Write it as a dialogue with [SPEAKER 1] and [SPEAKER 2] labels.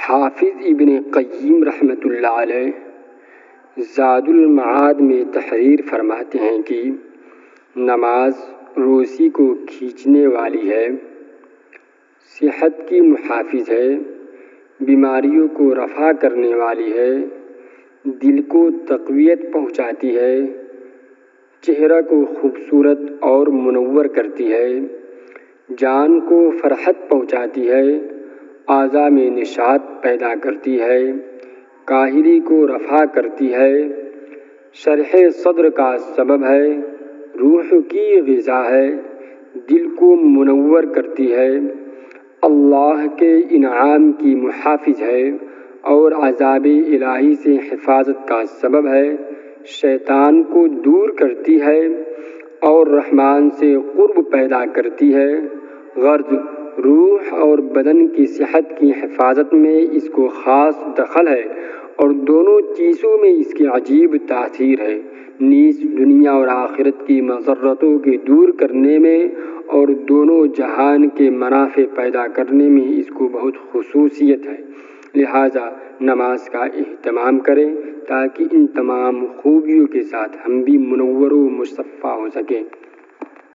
[SPEAKER 1] حافظ ابن قیم رحمۃ اللہ علیہ زاد المعاد میں تحریر فرماتے ہیں کہ نماز روزی کو کھینچنے والی ہے، صحت کی محافظ ہے، بیماریوں کو رفع کرنے والی ہے، دل کو تقویت پہنچاتی ہے، چہرہ کو خوبصورت اور منور کرتی ہے، جان کو فرحت پہنچاتی ہے، اعضاء میں نشاط پیدا کرتی ہے، کاہلی کو رفع کرتی ہے، شرح صدر کا سبب ہے، روح کی غذا ہے، دل کو منور کرتی ہے، اللہ کے انعام کی محافظ ہے اور عذاب الہی سے حفاظت کا سبب ہے، شیطان کو دور کرتی ہے اور رحمان سے قرب پیدا کرتی ہے۔ غرض روح اور بدن کی صحت کی حفاظت میں اس کو خاص دخل ہے اور دونوں چیزوں میں اس کی عجیب تاثیر ہے، نیز دنیا اور آخرت کی مضرتوں کے دور کرنے میں اور دونوں جہان کے منافع پیدا کرنے میں اس کو بہت خصوصیت ہے، لہٰذا نماز کا اہتمام کریں تاکہ ان تمام خوبیوں کے ساتھ ہم بھی منور و مصفا ہو سکیں۔